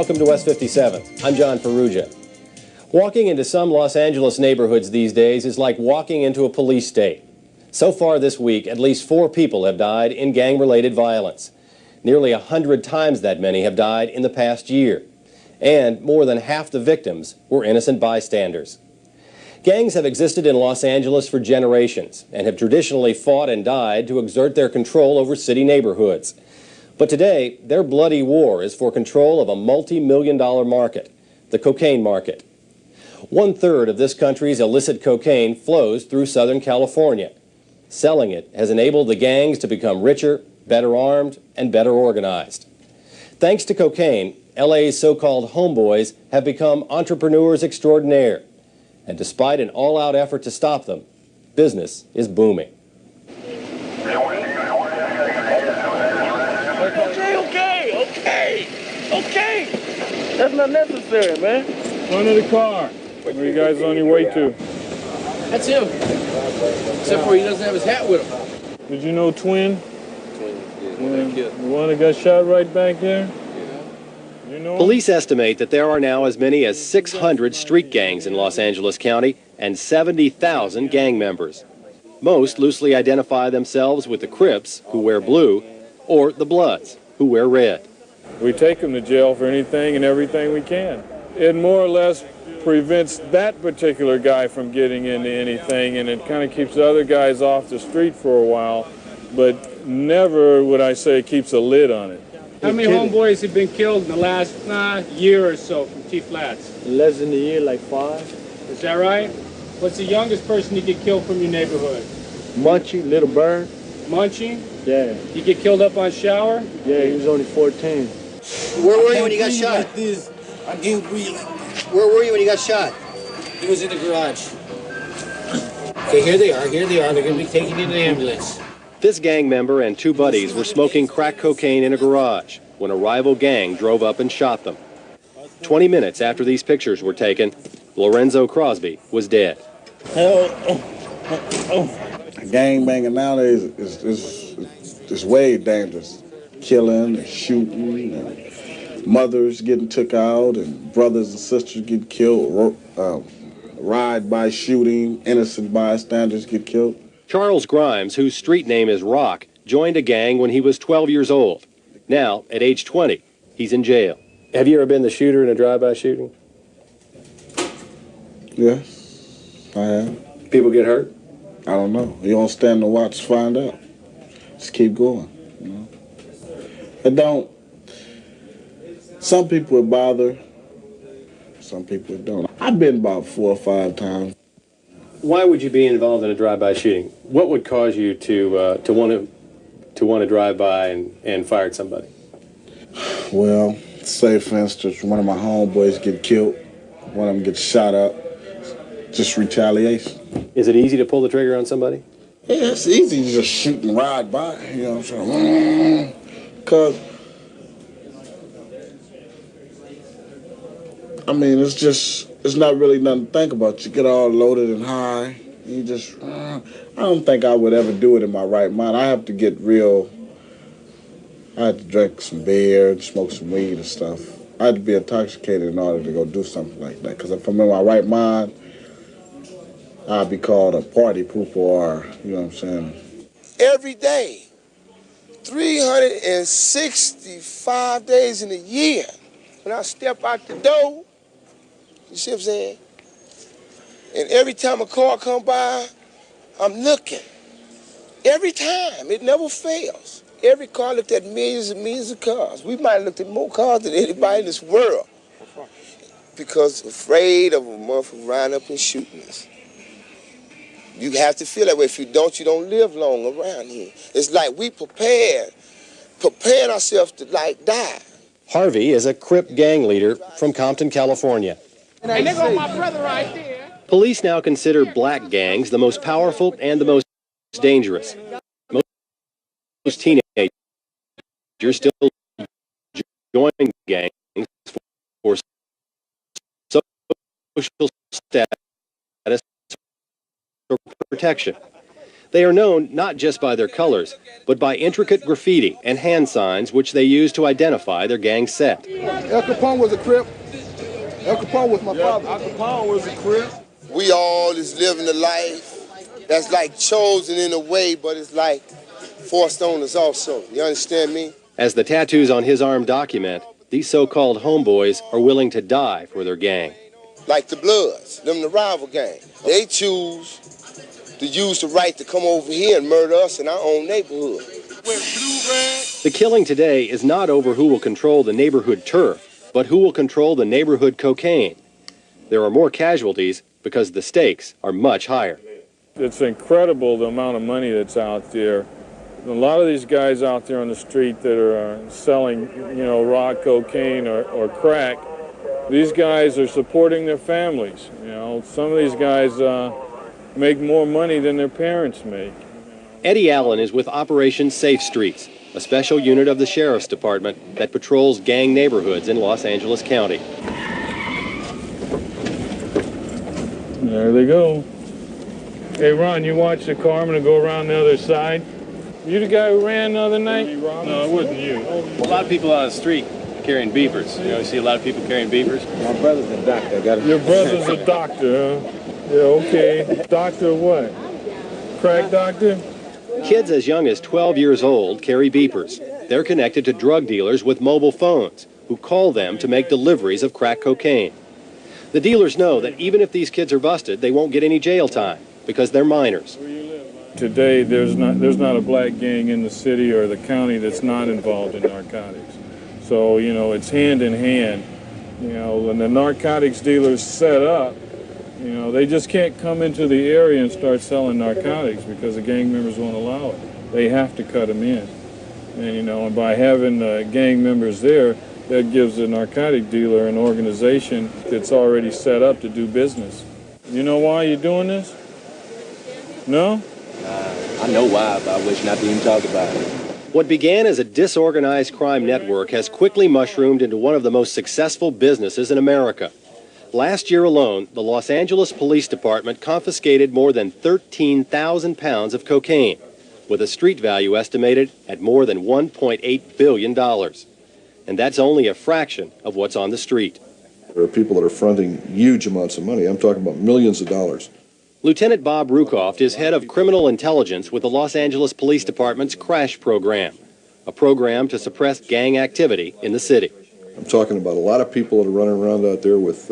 Welcome to West 57. I'm John Ferrugia. Walking into some Los Angeles neighborhoods these days is like walking into a police state. So far this week, at least 4 people have died in gang-related violence. Nearly 100 times that many have died in the past year. And more than half the victims were innocent bystanders. Gangs have existed in Los Angeles for generations and have traditionally fought and died to exert their control over city neighborhoods. But today, their bloody war is for control of a multi-million-dollar market, the cocaine market. 1/3 of this country's illicit cocaine flows through Southern California. Selling it has enabled the gangs to become richer, better armed, and better organized. Thanks to cocaine, LA's so-called homeboys have become entrepreneurs extraordinaire. And despite an all-out effort to stop them, business is booming. Okay. That's not necessary, man. Run to the car. Where are you guys on your way to? That's him. Except for he doesn't have his hat with him. Did you know Twin? Twin, The one that got shot right back there? Yeah. You know him? Police estimate that there are now as many as 600 street gangs in Los Angeles County and 70,000 gang members. Most loosely identify themselves with the Crips, who wear blue, or the Bloods, who wear red. We take them to jail for anything and everything we can. It more or less prevents that particular guy from getting into anything, and it kind of keeps the other guys off the street for a while, but never would I say keeps a lid on it. How many homeboys have been killed in the last year or so from T-Flats? Less than a year, like 5. Is that right? What's the youngest person to get killed from your neighborhood? Munchie, Little Bird. Munchie? Yeah. You get killed up on Shower? Yeah, he was only 14. Where were you when you got shot? Like this. I can't breathe. Where were you when you got shot? He was in the garage. Okay, here they are. They're going to be taken in the ambulance. This gang member and 2 buddies were smoking crack cocaine in a garage when a rival gang drove up and shot them. 20 minutes after these pictures were taken, Lorenzo Crosby was dead. Gang banging nowadays is way dangerous. Killing and shooting, and mothers getting took out, and brothers and sisters get killed. Ride by shooting, innocent bystanders get killed. Charles Grimes, whose street name is Rock, joined a gang when he was 12 years old. Now, at age 20, he's in jail. Have you ever been the shooter in a drive-by shooting? Yes, I have. People get hurt? I don't know. You don't stand to watch to find out. Just keep going, you know. It don't. Some people it bother. Some people it don't. I've been about 4 or 5 times. Why would you be involved in a drive-by shooting? What would cause you to want to drive by and fire at somebody? Well, say for instance, one of my homeboys get killed, one of them gets shot up. Just retaliation. Is it easy to pull the trigger on somebody? Yeah, it's easy to just shoot and ride by. You know what I'm saying? Because, I mean, it's not really nothing to think about. You get all loaded and high. You just, I don't think I would ever do it in my right mind. I have to get real, I had to drink some beer and smoke some weed and stuff. I had to be intoxicated in order to go do something like that. Because if I'm in my right mind, I'd be called a party pooper or, you know what I'm saying? Every day, 365 days in a year, when I step out the door, you see what I'm saying? And every time a car come by, I'm looking. Every time, it never fails. Every car looked at millions and millions of cars. We might have looked at more cars than anybody in this world because afraid of a motherfucker riding up and shooting us. You have to feel that way. If you don't live long around here. It's like we preparing ourselves to, like, die. Harvey is a Crip gang leader from Compton, California. And there go my brother right there. Police now consider black gangs the most powerful and the most dangerous. Most teenagers still join gangs for social status or protection. They are known not just by their colors, but by intricate graffiti and hand signs which they use to identify their gang set. El Capone was a Crip. El Capone was my father. Al Capone was a Crip. We all is living a life that's like chosen in a way, but it's like forced on us also. You understand me? As the tattoos on his arm document, these so-called homeboys are willing to die for their gang. Like the Bloods, them the rival gang. They choose to use the right to come over here and murder us in our own neighborhood. The killing today is not over who will control the neighborhood turf, but who will control the neighborhood cocaine. There are more casualties because the stakes are much higher. It's incredible the amount of money that's out there. A lot of these guys out there on the street that are selling, raw cocaine or crack, these guys are supporting their families. Some of these guys make more money than their parents make. Eddie Allen is with Operation Safe Streets, a special unit of the Sheriff's Department that patrols gang neighborhoods in Los Angeles County. There they go. Hey, Ron, you watch the car. I'm going to go around the other side. You the guy who ran the other night? No, it wasn't you. A lot of people on the street carrying beepers. You see a lot of people carrying beepers? My brother's a doctor. Your brother's a doctor, huh? Yeah, okay. Doctor what? Crack doctor? Kids as young as 12 years old carry beepers. They're connected to drug dealers with mobile phones who call them to make deliveries of crack cocaine. The dealers know that even if these kids are busted, they won't get any jail time because they're minors. Today, there's not a black gang in the city or the county that's not involved in narcotics. So, it's hand in hand. When the narcotics dealers set up, they just can't come into the area and start selling narcotics because the gang members won't allow it. They have to cut them in. And by having gang members there, that gives the narcotic dealer an organization that's already set up to do business. You know why you're doing this? No? I know why, but I wish not to even talk about it. What began as a disorganized crime network has quickly mushroomed into one of the most successful businesses in America. Last year alone, the Los Angeles Police Department confiscated more than 13,000 pounds of cocaine, with a street value estimated at more than $1.8 billion. And that's only a fraction of what's on the street. There are people that are fronting huge amounts of money. I'm talking about millions of dollars. Lieutenant Bob Rukoff is head of criminal intelligence with the Los Angeles Police Department's CRASH program, a program to suppress gang activity in the city. I'm talking about a lot of people that are running around out there with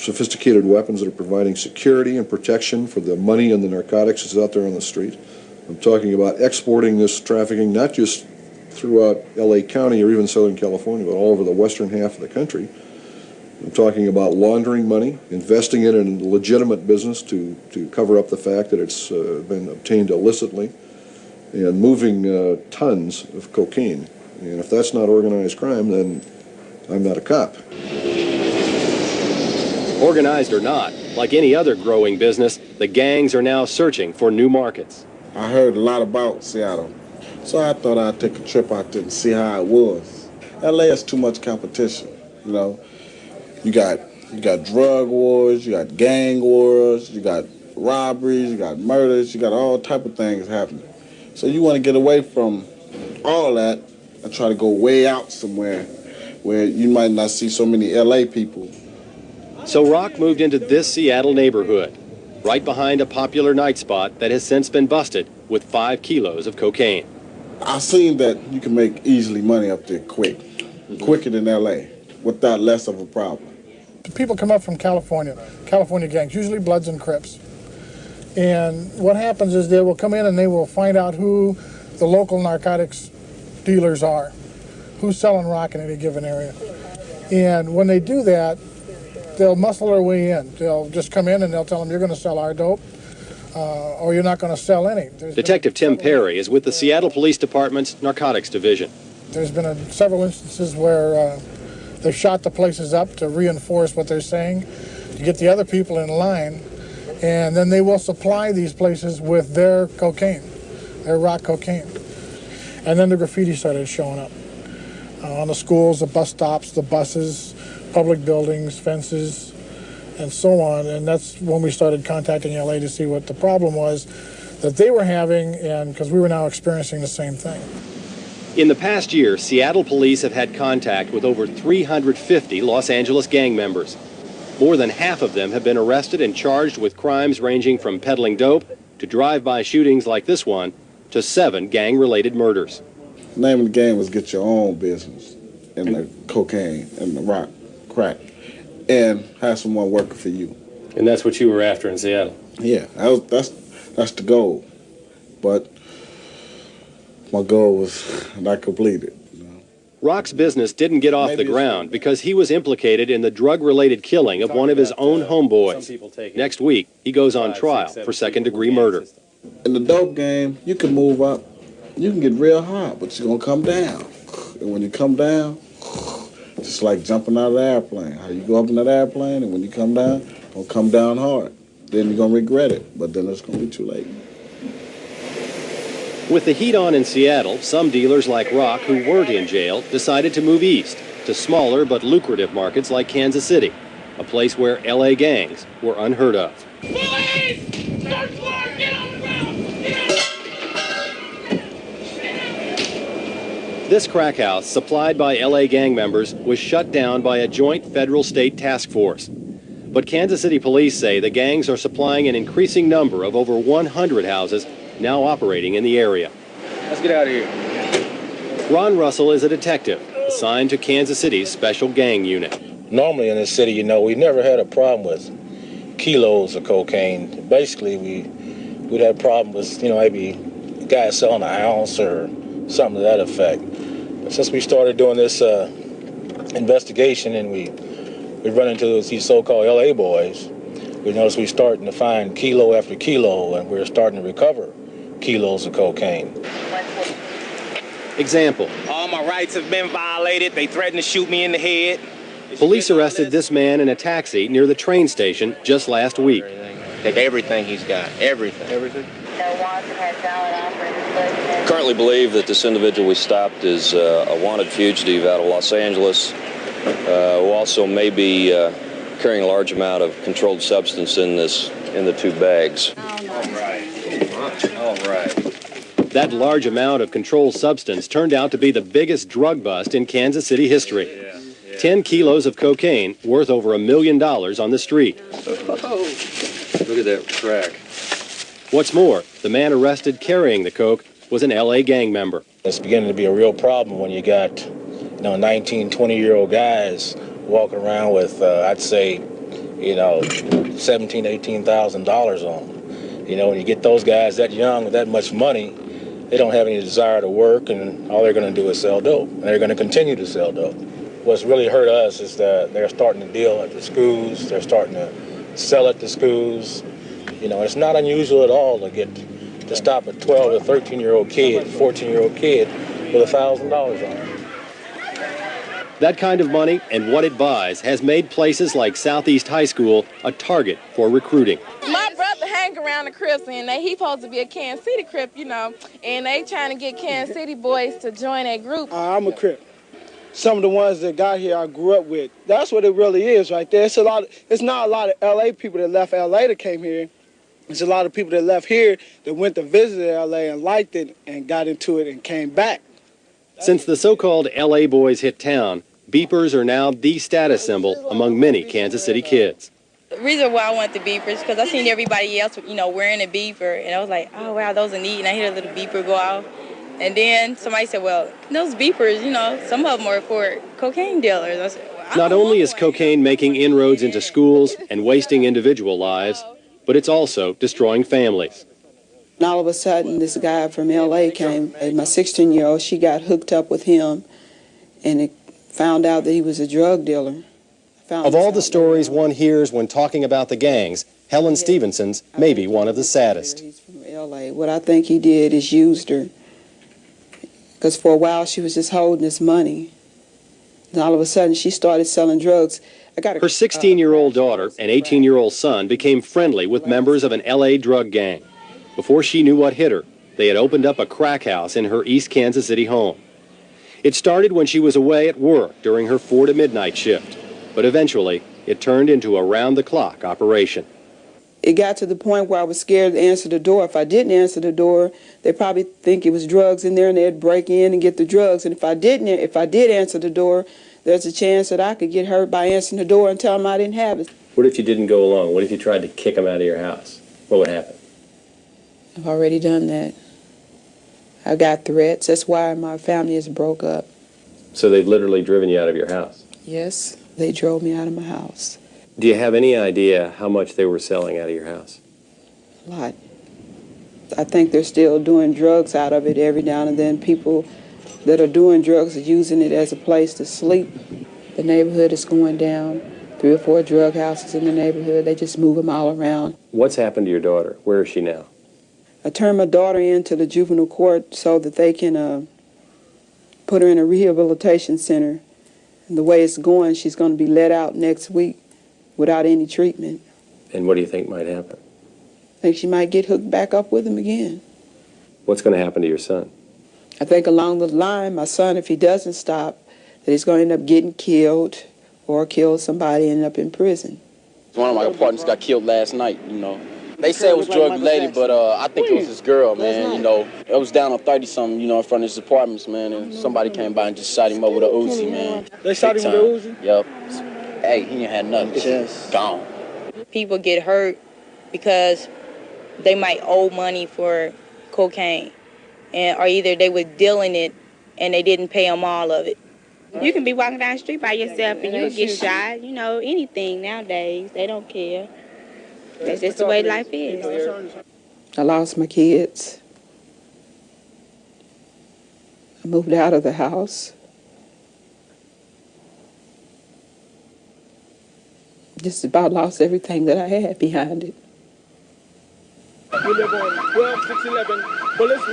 sophisticated weapons that are providing security and protection for the money and the narcotics that's out there on the street. I'm talking about exporting this trafficking not just throughout LA County or even Southern California, but all over the western half of the country. I'm talking about laundering money, investing it in a legitimate business to cover up the fact that it's been obtained illicitly, and moving tons of cocaine. And if that's not organized crime, then I'm not a cop. Organized or not, like any other growing business, the gangs are now searching for new markets. I heard a lot about Seattle, so I thought I'd take a trip out there and see how it was. LA has too much competition, You got drug wars, you got gang wars, you got robberies, you got murders, you got all type of things happening. So you want to get away from all that and try to go way out somewhere where you might not see so many LA people. So Rock moved into this Seattle neighborhood, right behind a popular night spot that has since been busted with 5 kilos of cocaine. I've seen that you can make easily money up there quicker than LA, without less of a problem. People come up from California gangs, usually Bloods and Crips. And what happens is they will come in and they will find out who the local narcotics dealers are, who's selling rock in any given area. And when they do that, they'll muscle their way in. They'll just come in and they'll tell them, you're going to sell our dope, or you're not going to sell any. Detective Tim Perry is with the Seattle Police Department's Narcotics Division. There's been several instances where they've shot the places up to reinforce what they're saying, to get the other people in line, and then they will supply these places with their cocaine, their rock cocaine. And then the graffiti started showing up on the schools, the bus stops, the buses, public buildings, fences, and so on. And that's when we started contacting LA to see what the problem was that they were having, and because we were now experiencing the same thing. In the past year, Seattle police have had contact with over 350 Los Angeles gang members. More than half of them have been arrested and charged with crimes ranging from peddling dope to drive-by shootings like this one to 7 gang-related murders. The name of the game was get your own business in the cocaine and the rock, crack, and have someone working for you. And that's what you were after in Seattle? Yeah, that's the goal. But my goal was not completed. Rock's business didn't get off the ground because he was implicated in the drug-related killing of one of his own homeboys. Next week, he goes on trial for second-degree murder. In the dope game, you can move up. You can get real high, but you're going to come down. And when you come down, just like jumping out of the airplane. How you go up in that airplane, and when you come down, you're going to come down hard. Then you're going to regret it, but then it's going to be too late. With the heat on in Seattle, some dealers like Rock who weren't in jail decided to move east to smaller but lucrative markets like Kansas City, a place where LA gangs were unheard of. Police! Search warrant! Get on the ground! This crack house, supplied by LA gang members, was shut down by a joint federal-state task force. But Kansas City police say the gangs are supplying an increasing number of over 100 houses now operating in the area. Let's get out of here. Ron Russell is a detective assigned to Kansas City's special gang unit. Normally in this city, you know, we never had a problem with kilos of cocaine. Basically, we'd have a problem with, you know, maybe a guy selling an ounce or something to that effect. But since we started doing this investigation and we run into these so-called LA boys, we noticed we're starting to find kilo after kilo, and we're starting to recover kilos of cocaine. Example. All my rights have been violated. They threatened to shoot me in the head. Police arrested this man in a taxi near the train station just last week. Take everything he's got. Everything. Everything? Currently believe that this individual we stopped is a wanted fugitive out of Los Angeles, who also may be carrying a large amount of controlled substance in the 2 bags. All right. That large amount of controlled substance turned out to be the biggest drug bust in Kansas City history. 10 kilos of cocaine worth over $1 million on the street. Look at that crack. What's more, the man arrested carrying the coke was an LA gang member. It's beginning to be a real problem when you got, you know, 19, 20-year-old guys walking around with, I'd say, you know, $17,000, $18,000 on them. You know, when you get those guys that young with that much money, they don't have any desire to work, and all they're going to do is sell dope. And they're going to continue to sell dope. What's really hurt us is that they're starting to deal at the schools. They're starting to sell at the schools. You know, it's not unusual at all to stop a 12 or 13-year-old kid, 14-year-old kid with $1,000 on him. That kind of money and what it buys has made places like Southeast High School a target for recruiting. My brother hang around the Crips, and he's supposed to be a Kansas City Crip, you know, and they trying to get Kansas City boys to join that group. I'm a Crip. Some of the ones that got here I grew up with. That's what it really is right there. It's not a lot of LA people that left LA that came here. It's a lot of people that left here that went to visit LA and liked it and got into it and came back. Since the so-called LA boys hit town, beepers are now the status symbol among many Kansas City kids. The reason why I wanted the beepers because I seen everybody else, you know, wearing a beeper, and I was like, oh wow, those are neat. And I hear a little beeper go off, and then somebody said, well, those beepers, you know, some of them are for cocaine dealers. I said, well, Not only is cocaine making inroads into schools and wasting individual lives, but it's also destroying families. And all of a sudden, this guy from L.A. came, and my 16-year-old, she got hooked up with him, and it found out that he was a drug dealer. Of all the stories one hears when talking about the gangs, Helen Stevenson's may be one of the saddest. He's from L.A. What I think he did is used her, because for a while she was just holding his money. And all of a sudden, she started selling drugs. Her 16-year-old daughter and 18-year-old son became friendly with members of an L.A. drug gang. Before she knew what hit her, they had opened up a crack house in her East Kansas City home. It started when she was away at work during her 4 to midnight shift, but eventually it turned into a round-the-clock operation. It got to the point where I was scared to answer the door. If I didn't answer the door, they'd probably think it was drugs in there and they'd break in and get the drugs. And if I did answer the door, there's a chance that I could get hurt by answering the door and tell them I didn't have it. What if you didn't go along? What if you tried to kick them out of your house? What would happen? I've already done that. I got threats. That's why my family is broke up. So they've literally driven you out of your house? Yes, they drove me out of my house. Do you have any idea how much they were selling out of your house? A lot. I think they're still doing drugs out of it every now and then. People that are doing drugs are using it as a place to sleep. The neighborhood is going down. 3 or 4 drug houses in the neighborhood. They just move them all around. What's happened to your daughter? Where is she now? I turned my daughter into the juvenile court so that they can put her in a rehabilitation center. And the way it's going, she's going to be let out next week without any treatment. And what do you think might happen? I think she might get hooked back up with him again. What's going to happen to your son? I think along the line, my son, if he doesn't stop, that he's going to end up getting killed or kill somebody and end up in prison. One of my partners got killed last night, you know. They say it was drug-related, but I think it was this girl, man, you know. It was down on 30-something, you know, in front of his apartments, man, and somebody came by and just shot him up with an Uzi, man. They shot him with an Uzi? Yep. Hey, he ain't had nothing. Just gone. People get hurt because they might owe money for cocaine, or either they were dealing it and they didn't pay them all of it. You can be walking down the street by yourself and you'll get shot. You know, anything nowadays. They don't care. That's just the way life is. I lost my kids. I moved out of the house. Just about lost everything that I had behind it. We live on 12611 Bullis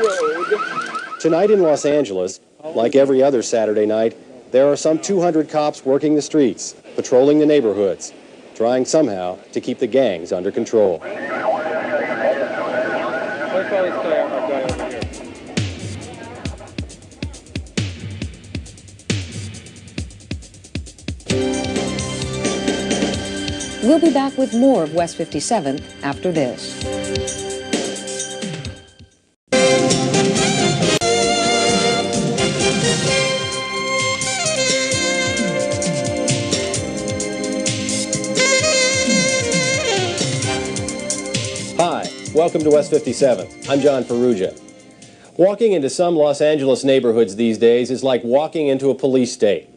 Road. Tonight in Los Angeles, like every other Saturday night, there are some 200 cops working the streets, patrolling the neighborhoods, trying somehow to keep the gangs under control. We'll be back with more of West 57 after this. Hi, welcome to West 57. I'm John Ferrugia. Walking into some Los Angeles neighborhoods these days is like walking into a police state.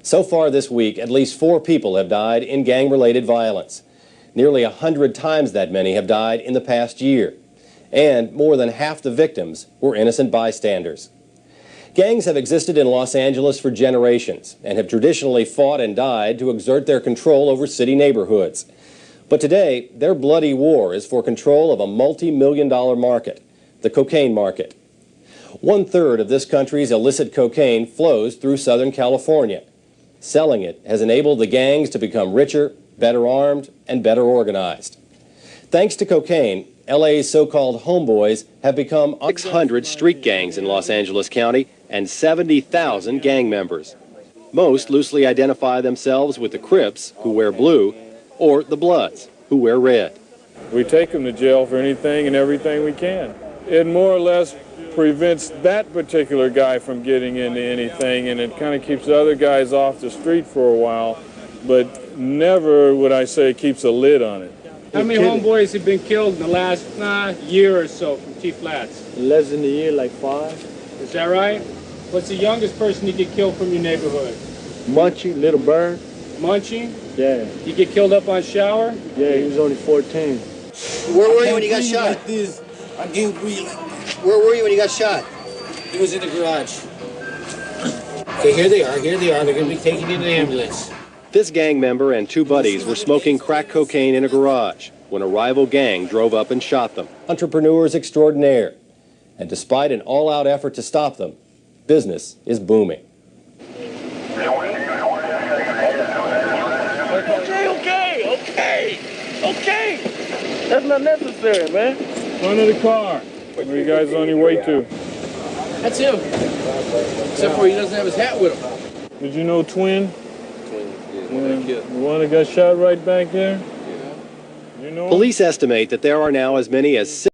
So far this week, at least 4 people have died in gang-related violence. Nearly 100 times that many have died in the past year. And more than half the victims were innocent bystanders. Gangs have existed in Los Angeles for generations and have traditionally fought and died to exert their control over city neighborhoods. But today, their bloody war is for control of a multi-million-dollar market, the cocaine market. 1/3 of this country's illicit cocaine flows through Southern California. Selling it has enabled the gangs to become richer, better armed, and better organized. Thanks to cocaine, LA's so-called homeboys have become 600 street gangs in Los Angeles County and 70,000 gang members. Most loosely identify themselves with the Crips, who wear blue, or the Bloods, who wear red. We take them to jail for anything and everything we can. It more or less prevents that particular guy from getting into anything, and it kind of keeps the other guys off the street for a while, but never would I say keeps a lid on it. How many homeboys have been killed in the last year or so from T Flats? Less than a year, like 5. Is that right? What's the youngest person to get killed from your neighborhood? Munchie, Little Bird. Munchie? Yeah. You get killed up on Shower? Yeah, he was only 14. Where were you when you got shot? Like this. I can't breathe like this. Where were you when you got shot? He was in the garage. Okay, here they are. Here they are. They're going to be taking you to the ambulance. This gang member and 2 buddies were smoking crack cocaine in a garage when a rival gang drove up and shot them. Entrepreneurs extraordinaire. And despite an all-out effort to stop them, business is booming. Okay. That's not necessary, man. Front of the car. Where are you guys on your way to? That's him. Except for he doesn't have his hat with him. Did you know Twin? The one that got shot right back there? You know him? Police estimate that there are now as many as